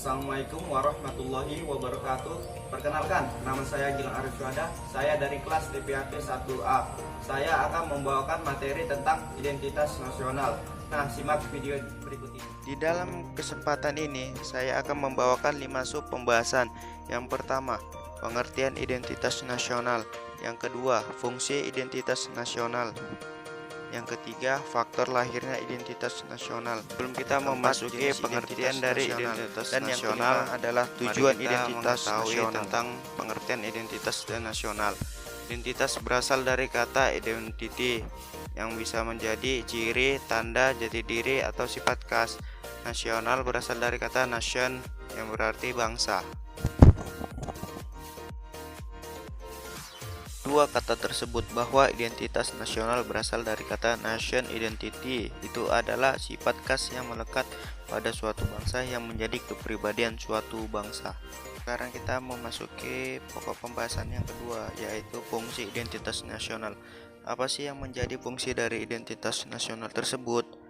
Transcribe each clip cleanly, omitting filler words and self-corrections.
Assalamualaikum warahmatullahi wabarakatuh. Perkenalkan, nama saya Gilang Arif Syuhada. Saya dari kelas DPAP 1A. Saya akan membawakan materi tentang identitas nasional. Nah, simak video berikut ini. Di dalam kesempatan ini, saya akan membawakan 5 sub pembahasan. Yang pertama, pengertian identitas nasional. Yang kedua, fungsi identitas nasional. Yang ketiga, faktor lahirnya identitas nasional. Belum kita memasuki pengertian dari identitas dan nasional, yang kelima adalah tujuan identitas nasional. Tentang pengertian identitas dan nasional. Identitas berasal dari kata identity yang bisa menjadi ciri, tanda, jati diri atau sifat khas. Nasional berasal dari kata nation yang berarti bangsa. Dua kata tersebut bahwa identitas nasional berasal dari kata nation identity itu adalah sifat khas yang melekat pada suatu bangsa yang menjadi kepribadian suatu bangsa. Sekarang kita memasuki pokok pembahasan yang kedua, yaitu fungsi identitas nasional. Apa sih yang menjadi fungsi dari identitas nasional tersebut?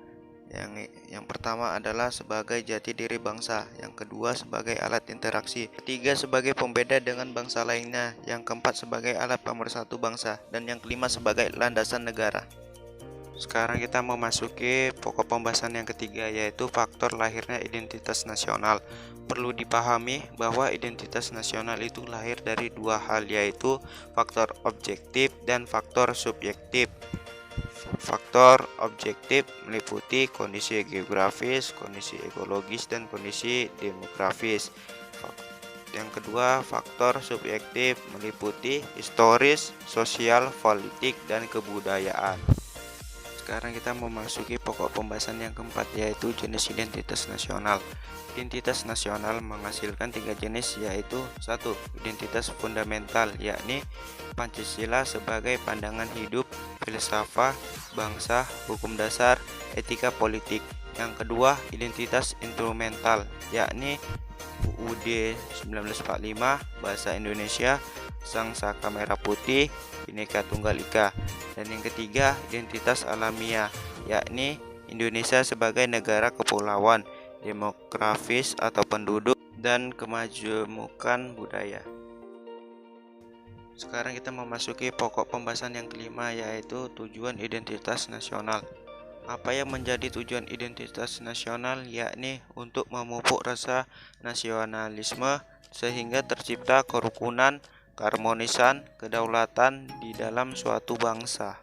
Yang pertama adalah sebagai jati diri bangsa, yang kedua sebagai alat interaksi, ketiga sebagai pembeda dengan bangsa lainnya, yang keempat sebagai alat pemersatu bangsa, dan yang kelima sebagai landasan negara. Sekarang kita memasuki pokok pembahasan yang ketiga, yaitu faktor lahirnya identitas nasional. Perlu dipahami bahwa identitas nasional itu lahir dari dua hal, yaitu faktor objektif dan faktor subjektif. Faktor objektif meliputi kondisi geografis, kondisi ekologis, dan kondisi demografis. Yang kedua, faktor subjektif meliputi historis, sosial, politik, dan kebudayaan. Sekarang kita memasuki pokok pembahasan yang keempat, yaitu jenis identitas nasional. Identitas nasional menghasilkan 3 jenis, yaitu 1. Identitas fundamental, yakni Pancasila sebagai pandangan hidup, filsafat bangsa, hukum dasar, etika politik. Yang kedua, identitas instrumental, yakni UUD 1945, bahasa Indonesia, Sang Saka Merah Putih, Bhinneka Tunggal Ika. Dan yang ketiga, identitas alamiah, yakni Indonesia sebagai negara kepulauan, demografis atau penduduk, dan kemajemukan budaya. Sekarang kita memasuki pokok pembahasan yang kelima, yaitu tujuan identitas nasional. Apa yang menjadi tujuan identitas nasional? Yakni untuk memupuk rasa nasionalisme sehingga tercipta kerukunan, keharmonisan, kedaulatan di dalam suatu bangsa.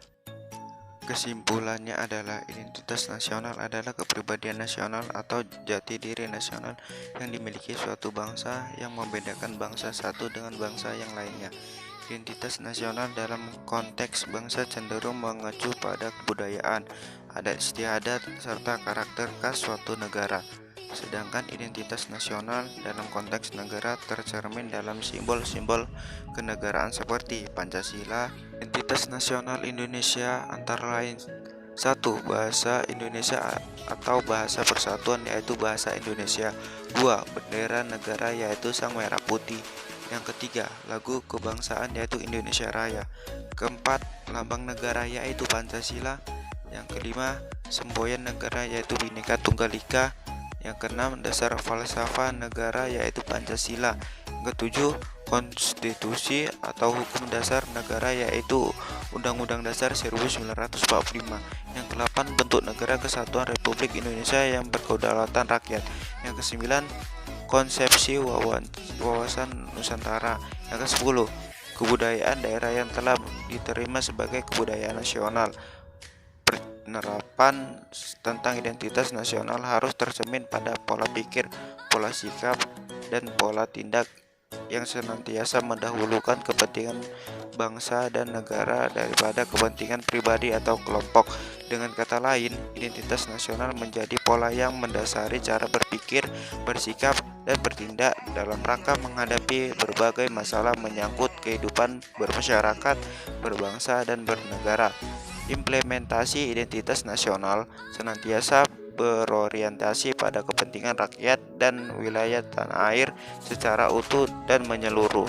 Kesimpulannya adalah identitas nasional adalah kepribadian nasional atau jati diri nasional yang dimiliki suatu bangsa yang membedakan bangsa satu dengan bangsa yang lainnya. Identitas nasional dalam konteks bangsa cenderung mengacu pada kebudayaan, adat istiadat, serta karakter khas suatu negara. Sedangkan identitas nasional dalam konteks negara tercermin dalam simbol-simbol kenegaraan seperti Pancasila. Identitas nasional Indonesia antara lain: 1. Bahasa Indonesia atau bahasa persatuan, yaitu bahasa Indonesia. 2. Bendera negara, yaitu Sang Merah Putih. Yang ketiga, lagu kebangsaan, yaitu Indonesia Raya. Keempat, lambang negara, yaitu Pancasila. Yang kelima, semboyan negara, yaitu Bhinneka Tunggal Ika. Yang keenam, dasar falsafah negara, yaitu Pancasila. Yang ketujuh, konstitusi atau hukum dasar negara, yaitu Undang-Undang Dasar 1945. Yang kedelapan, bentuk negara kesatuan Republik Indonesia yang berkedaulatan rakyat. Yang kesembilan, konsepsi wawasan Nusantara. Yang ke-10, kebudayaan daerah yang telah diterima sebagai kebudayaan nasional. Penerapan tentang identitas nasional harus tercermin pada pola pikir, pola sikap, dan pola tindak yang senantiasa mendahulukan kepentingan bangsa dan negara daripada kepentingan pribadi atau kelompok. Dengan kata lain, identitas nasional menjadi pola yang mendasari cara berpikir, bersikap, dan bertindak dalam rangka menghadapi berbagai masalah menyangkut kehidupan bermasyarakat, berbangsa, dan bernegara. Implementasi identitas nasional senantiasa berorientasi pada kepentingan rakyat dan wilayah tanah air secara utuh dan menyeluruh.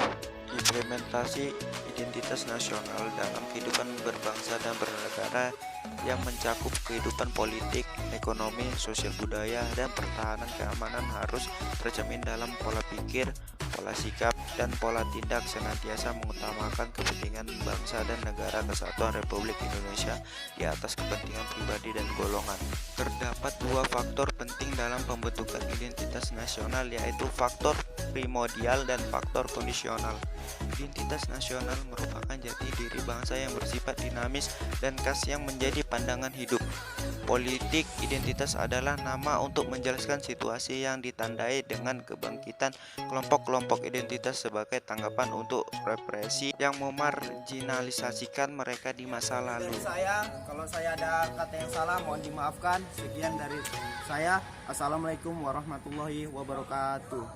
implementasi identitas nasional dalam kehidupan berbangsa dan bernegara yang mencakup kehidupan politik, ekonomi, sosial budaya, dan pertahanan keamanan harus tercermin dalam pola pikir, pola sikap, dan pola tindak senantiasa mengutamakan kepentingan bangsa dan negara kesatuan Republik Indonesia di atas kepentingan pribadi dan golongan. Terdapat dua faktor penting dalam pembentukan identitas nasional, yaitu faktor primordial dan faktor kondisional. Identitas nasional merupakan jati diri bangsa yang bersifat dinamis dan khas yang menjadi pandangan hidup. Politik identitas adalah nama untuk menjelaskan situasi yang ditandai dengan kebangkitan kelompok-kelompok identitas sebagai tanggapan untuk represi yang memarginalisasikan mereka di masa lalu. Dari saya, kalau saya ada kata yang salah mohon dimaafkan. Sekian dari saya. Assalamualaikum warahmatullahi wabarakatuh.